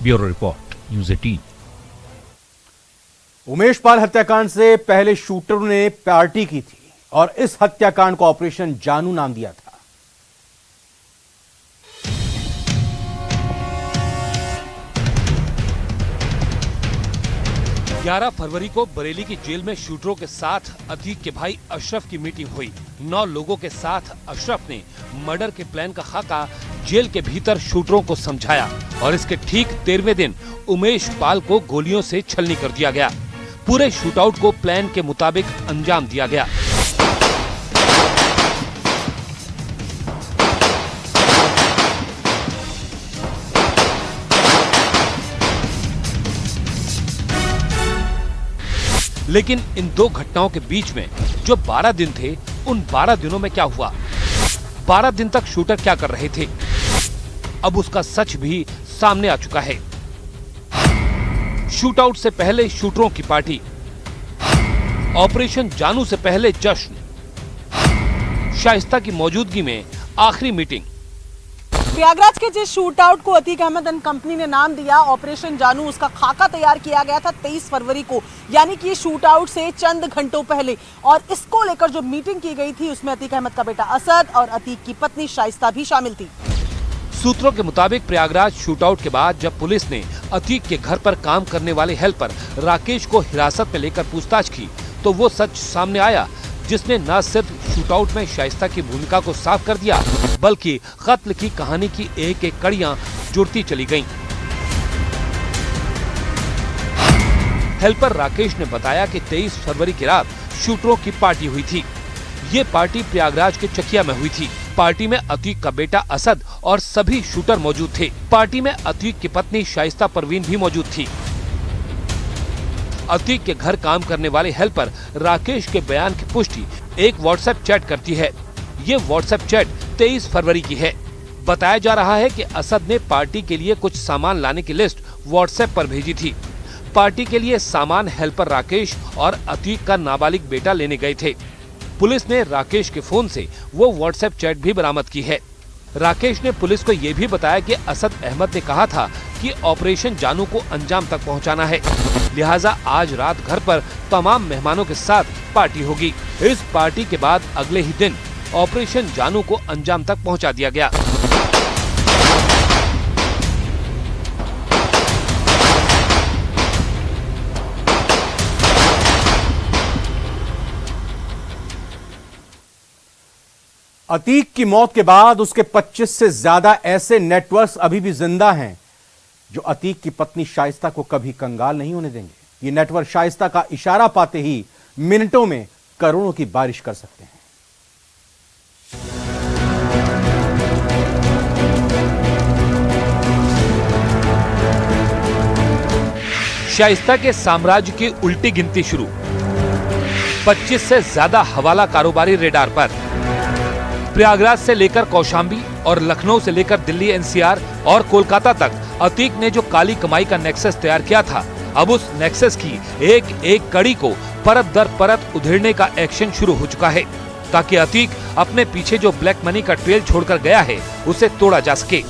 Bureau report, news 18। Umesh Pal हत्याकांड से पहले शूटर ने पार्टी की थी और इस हत्याकांड को ऑपरेशन जानू नाम दिया था। 11 फरवरी को बरेली की जेल में शूटरों के साथ अतीक के भाई अशरफ की मीटिंग हुई। 9 लोगों के साथ अशरफ ने मर्डर के प्लान का खाका जेल के भीतर शूटरों को समझाया और इसके ठीक 13वें दिन उमेश पाल को गोलियों से छलनी कर दिया गया। पूरे शूटआउट को प्लान के मुताबिक अंजाम दिया गया। लेकिन इन दो घटनाओं के बीच में जो 12 दिन थे, उन 12 दिनों में क्या हुआ? 12 दिन तक शूटर क्या कर रहे थे? अब उसका सच भी सामने आ चुका है। शूटआउट से पहले शूटरों की पार्टी, ऑपरेशन जानू से पहले जश्न, शाइस्ता की मौजूदगी में आखिरी मीटिंग। प्रयागराज के जिस शूट आउट को अतीक अहमद एंड कंपनी ने नाम दिया ऑपरेशन जानू, उसका खाका तैयार किया गया था 23 फरवरी को, यानी कि शूट आउट से चंद घंटों पहले। और इसको लेकर जो मीटिंग की गई थी उसमें अतीक अहमद का बेटा असद और अतीक की पत्नी शाइस्ता भी शामिल थी। सूत्रों के मुताबिक प्रयागराज शूटआउट के बाद जब पुलिस ने अतीक के घर पर काम करने वाले हेल्पर राकेश को हिरासत में लेकर पूछताछ की तो वो सच सामने आया, जिसने न सिर्फ शूटआउट में शाइस्ता की भूमिका को साफ कर दिया बल्कि कत्ल की कहानी की एक एक कड़ियां जुड़ती चली गईं। हेल्पर राकेश ने बताया कि 23 फरवरी की रात शूटरों की पार्टी हुई थी। ये पार्टी प्रयागराज के चकिया में हुई थी। पार्टी में अतीक का बेटा असद और सभी शूटर मौजूद थे। पार्टी में अतीक की पत्नी शाइस्ता परवीन भी मौजूद थी। अतीक के घर काम करने वाले हेल्पर राकेश के बयान की पुष्टि एक व्हाट्सएप चैट करती है। ये व्हाट्सएप चैट 23 फरवरी की है। बताया जा रहा है कि असद ने पार्टी के लिए कुछ सामान लाने की लिस्ट व्हाट्सएप पर भेजी थी। पार्टी के लिए सामान हेल्पर राकेश और अतीक का नाबालिग बेटा लेने गए थे। पुलिस ने राकेश के फोन से वो व्हाट्सएप चैट भी बरामद की है। राकेश ने पुलिस को ये भी बताया कि असद अहमद ने कहा था कि ऑपरेशन जानू को अंजाम तक पहुंचाना है, लिहाजा आज रात घर पर तमाम मेहमानों के साथ पार्टी होगी। इस पार्टी के बाद अगले ही दिन ऑपरेशन जानू को अंजाम तक पहुंचा दिया गया। अतीक की मौत के बाद उसके 25 से ज्यादा ऐसे नेटवर्क्स अभी भी जिंदा हैं जो अतीक की पत्नी शाइस्ता को कभी कंगाल नहीं होने देंगे। ये नेटवर्क शाइस्ता का इशारा पाते ही मिनटों में करोड़ों की बारिश कर सकते हैं। शाइस्ता के साम्राज्य की उल्टी गिनती शुरू। 25 से ज्यादा हवाला कारोबारी रेडार पर। प्रयागराज से लेकर कौशाम्बी और लखनऊ से लेकर दिल्ली एनसीआर और कोलकाता तक अतीक ने जो काली कमाई का नेक्सस तैयार किया था, अब उस नेक्सस की एक एक कड़ी को परत दर परत उधेड़ने का एक्शन शुरू हो चुका है ताकि अतीक अपने पीछे जो ब्लैक मनी का ट्रेल छोड़कर गया है उसे तोड़ा जा सके।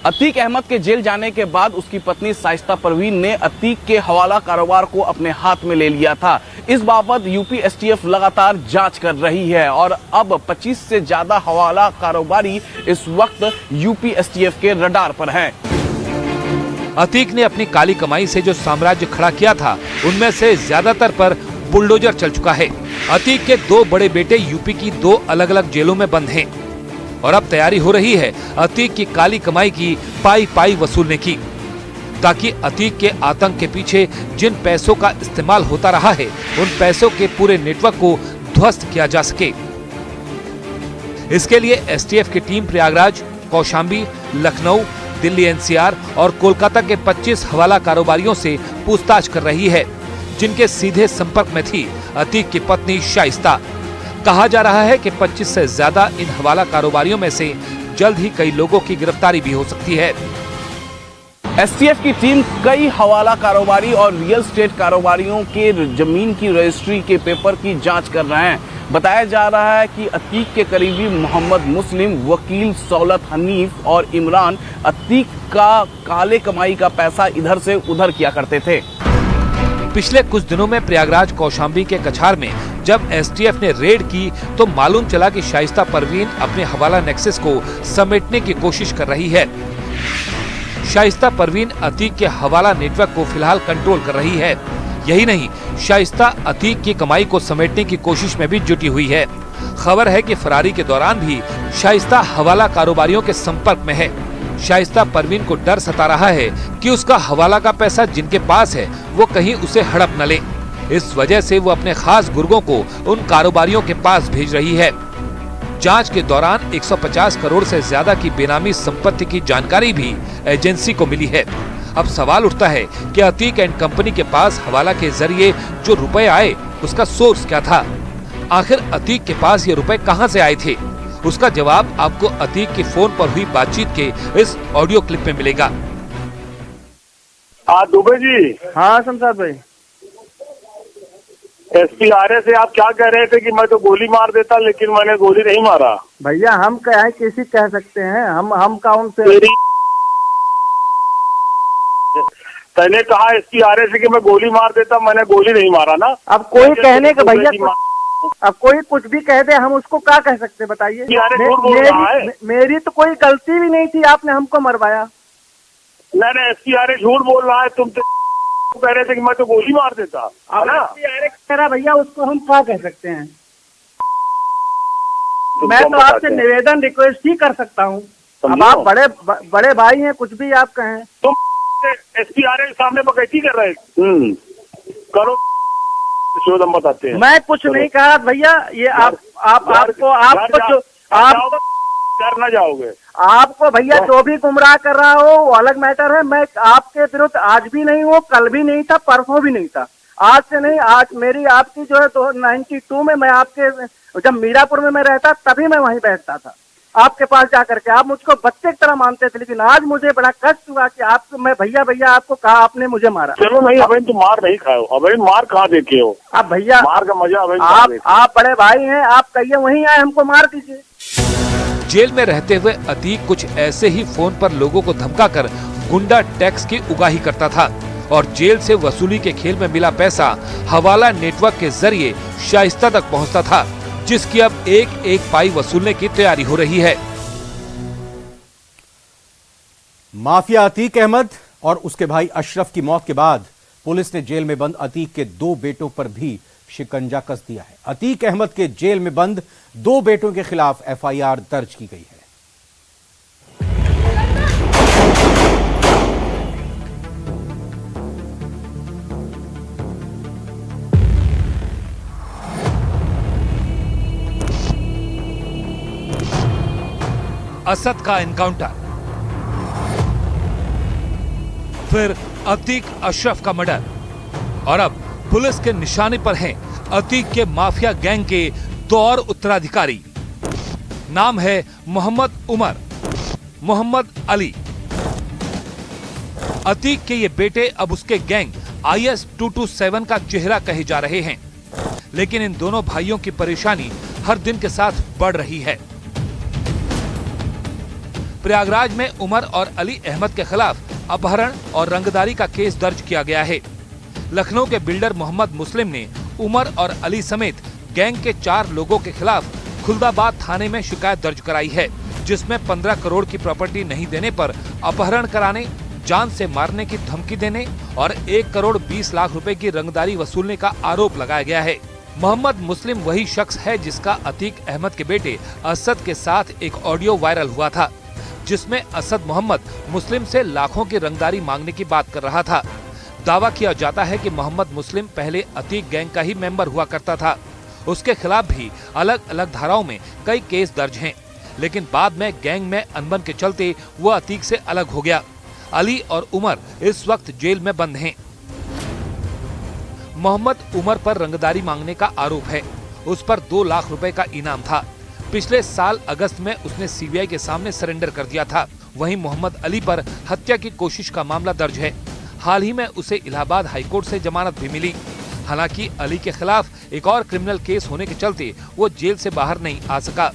अतीक अहमद के जेल जाने के बाद उसकी पत्नी शाइस्ता परवीन ने अतीक के हवाला कारोबार को अपने हाथ में ले लिया था। इस बाबत यूपी एसटीएफ लगातार जांच कर रही है और अब 25 से ज्यादा हवाला कारोबारी इस वक्त यूपी एसटीएफ के रडार पर हैं। अतीक ने अपनी काली कमाई से जो साम्राज्य खड़ा किया था उनमें से ज्यादातर पर बुलडोजर चल चुका है। अतीक के 2 बड़े बेटे यूपी की 2 अलग अलग जेलों में बंद हैं और अब तैयारी हो रही है अतीक की काली कमाई की पाई पाई वसूलने की, ताकि अतीक के आतंक के पीछे जिन पैसों का इस्तेमाल होता रहा है उन पैसों के पूरे नेटवर्क को ध्वस्त किया जा सके। इसके लिए एसटीएफ की टीम प्रयागराज, कौशाम्बी, लखनऊ, दिल्ली एनसीआर और कोलकाता के 25 हवाला कारोबारियों से पूछताछ कर रही है, जिनके सीधे संपर्क में थी अतीक की पत्नी शाइस्ता। कहा जा रहा है कि 25 से ज्यादा इन हवाला कारोबारियों में से जल्द ही कई लोगों की गिरफ्तारी भी हो सकती है। एसटीएफ की टीम कई हवाला कारोबारी और रियल एस्टेट कारोबारियों के जमीन की रजिस्ट्री के पेपर की जांच कर रहे हैं। बताया जा रहा है कि अतीक के करीबी मोहम्मद मुस्लिम, वकील सौलत हनीफ और इमरान अतीक का काले कमाई का पैसा इधर से उधर किया करते थे। पिछले कुछ दिनों में प्रयागराज कौशाम्बी के कछार में जब एसटीएफ ने रेड की तो मालूम चला कि शाइस्ता परवीन अपने हवाला नेक्सस को समेटने की कोशिश कर रही है। शाइस्ता परवीन अतीक के हवाला नेटवर्क को फिलहाल कंट्रोल कर रही है। यही नहीं, शाइस्ता अतीक की कमाई को समेटने की कोशिश में भी जुटी हुई है। खबर है कि फरारी के दौरान भी शाइस्ता हवाला कारोबारियों के संपर्क में है। शाइस्ता परवीन को डर सता रहा है कि उसका हवाला का पैसा जिनके पास है वो कहीं उसे हड़प न ले। इस वजह से वो अपने खास गुर्गों को उन कारोबारियों के पास भेज रही है। जांच के दौरान 150 करोड़ से ज्यादा की बेनामी संपत्ति की जानकारी भी एजेंसी को मिली है। अब सवाल उठता है कि अतीक एंड कंपनी के पास हवाला के जरिए जो रुपए आए उसका सोर्स क्या था? आखिर अतीक के पास ये रुपए कहां से आए थे? उसका जवाब आपको अतीक के फोन पर हुई बातचीत के इस ऑडियो क्लिप में मिलेगा। दुबे जी। हाँ शमशाद भाई। SPRA से आप क्या कह रहे थे कि मैं तो गोली मार देता, लेकिन मैंने गोली नहीं मारा। भैया हम क्या किसी कह सकते हैं, हम कौन से? तैने कहा SPRA से कि मैं गोली मार देता, मैंने गोली नहीं मारा ना। अब कोई कहने का भैया, अब कोई कुछ भी कह दे, हम उसको क्या कह सकते बताइए? मेरी तो कोई गलती भी नहीं थी, आपने हमको मरवाया। नहीं, SPRA झूठ बोल रहा है। तुम तो कह रहे थे कि मैं तो गोली मार देता। SPRA कह रहा भैया, उसको हम क्या कह सकते हैं? मैं तो आपसे निवेदन रिक्वेस्ट ही कर सकता हूँ। अब आप बड़े भाई हैं, कुछ भी आप कहें। तुम SPRA के सामने बकैती कर रहे? करो शोधम बताते हैं। मैं कुछ नहीं कहा भैया, ये आपको डर न जाओगे। आपको भैया जो भी गुमराह कर रहा हो वो अलग मैटर है। मैं आपके विरुद्ध आज भी नहीं हूँ, कल भी नहीं था, परसों भी नहीं था, आज से नहीं। आज मेरी आपकी जो है तो 92 में मैं आपके, जब मीरापुर में मैं रहता तभी मैं वहीं बैठता था आपके पास जाकर के। आप मुझको बच्चे की तरह मानते थे, लेकिन आज मुझे बड़ा कष्ट हुआ कि आपको मैं भैया आपको कहा, आपने मुझे मारा। चलो नहीं, अभी तुम मार नहीं खाओ, अभी मार कहाँ देखे हो? अब भैया मार का मजा अभी आप बड़े भाई हैं, आप कहिए वहीं आए हमको मार दीजिए। जेल में रहते हुए अतीक कुछ ऐसे ही फोन पर लोगों को धमकाकर गुंडा टैक्स की उगाही करता था और जेल से वसूली के खेल में मिला पैसा हवाला नेटवर्क के जरिए शाइस्ता तक पहुंचता था, जिसकी अब एक पाई वसूलने की तैयारी हो रही है। माफिया अतीक अहमद और उसके भाई अशरफ की मौत के बाद पुलिस ने जेल में बंद अतीक के 2 बेटों पर भी शिकंजा कस दिया है। अतीक अहमद के जेल में बंद 2 बेटों के खिलाफ FIR दर्ज की गई है। असद का एनकाउंटर, फिर अतीक अशरफ का मर्डर और अब पुलिस के निशाने पर हैं अतीक के माफिया गैंग के 2 और उत्तराधिकारी। नाम है मोहम्मद उमर, मोहम्मद अली। अतीक के ये बेटे अब उसके गैंग IS 227 का चेहरा कहे जा रहे हैं, लेकिन इन दोनों भाइयों की परेशानी हर दिन के साथ बढ़ रही है। प्रयागराज में उमर और अली अहमद के खिलाफ अपहरण और रंगदारी का केस दर्ज किया गया है। लखनऊ के बिल्डर मोहम्मद मुस्लिम ने उमर और अली समेत गैंग के 4 लोगों के खिलाफ खुलदाबाद थाने में शिकायत दर्ज कराई है, जिसमें 15 करोड़ की प्रॉपर्टी नहीं देने पर अपहरण कराने, जान से मारने की धमकी देने और 1 करोड़ 20 लाख रुपए की रंगदारी वसूलने का आरोप लगाया गया है। मोहम्मद मुस्लिम वही शख्स है जिसका अतीक अहमद के बेटे असद के साथ एक ऑडियो वायरल हुआ था, जिसमें असद मोहम्मद मुस्लिम से लाखों की रंगदारी मांगने की बात कर रहा था। दावा किया जाता है कि मोहम्मद मुस्लिम पहले अतीक गैंग का ही मेंबर हुआ करता था। उसके खिलाफ भी अलग अलग धाराओं में कई केस दर्ज हैं, लेकिन बाद में गैंग में अनबन के चलते वो अतीक से अलग हो गया। अली और उमर इस वक्त जेल में बंद हैं। मोहम्मद उमर पर रंगदारी मांगने का आरोप है। उस पर 2 लाख रुपए का इनाम था। पिछले साल अगस्त में उसने CBI के सामने सरेंडर कर दिया था। वहीं मोहम्मद अली पर हत्या की कोशिश का मामला दर्ज है। हाल ही में उसे इलाहाबाद हाईकोर्ट से जमानत भी मिली। हालांकि अली के खिलाफ एक और क्रिमिनल केस होने के चलते वो जेल से बाहर नहीं आ सका।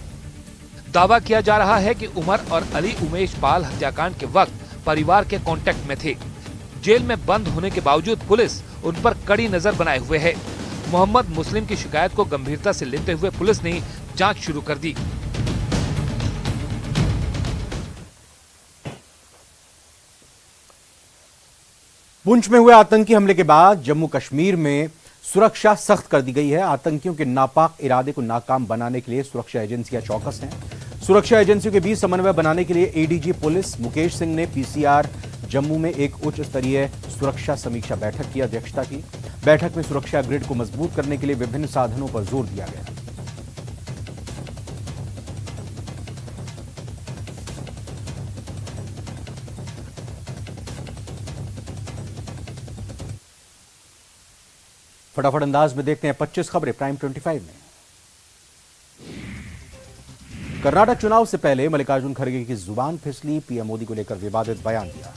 दावा किया जा रहा है कि उमर और अली उमेश पाल हत्याकांड के वक्त परिवार के कांटेक्ट में थे। जेल में बंद होने के बावजूद पुलिस उन पर कड़ी नजर बनाए हुए है। मोहम्मद मुस्लिम की शिकायत को गंभीरता से लेते हुए पुलिस ने जांच शुरू कर दी। पुंछ में हुए आतंकी हमले के बाद जम्मू कश्मीर में सुरक्षा सख्त कर दी गई है। आतंकियों के नापाक इरादे को नाकाम बनाने के लिए सुरक्षा एजेंसियां चौकस हैं। सुरक्षा एजेंसियों के बीच समन्वय बनाने के लिए एडीजी पुलिस मुकेश सिंह ने पीसीआर जम्मू में एक उच्च स्तरीय सुरक्षा समीक्षा बैठक की अध्यक्षता की। बैठक में सुरक्षा ग्रिड को मजबूत करने के लिए विभिन्न साधनों पर जोर दिया गया। फटाफट अंदाज में देखते हैं 25 खबरें प्राइम 25 में। कर्नाटक चुनाव से पहले मल्लिकार्जुन खड़गे की जुबान फिसली, पीएम मोदी को लेकर विवादित बयान दिया।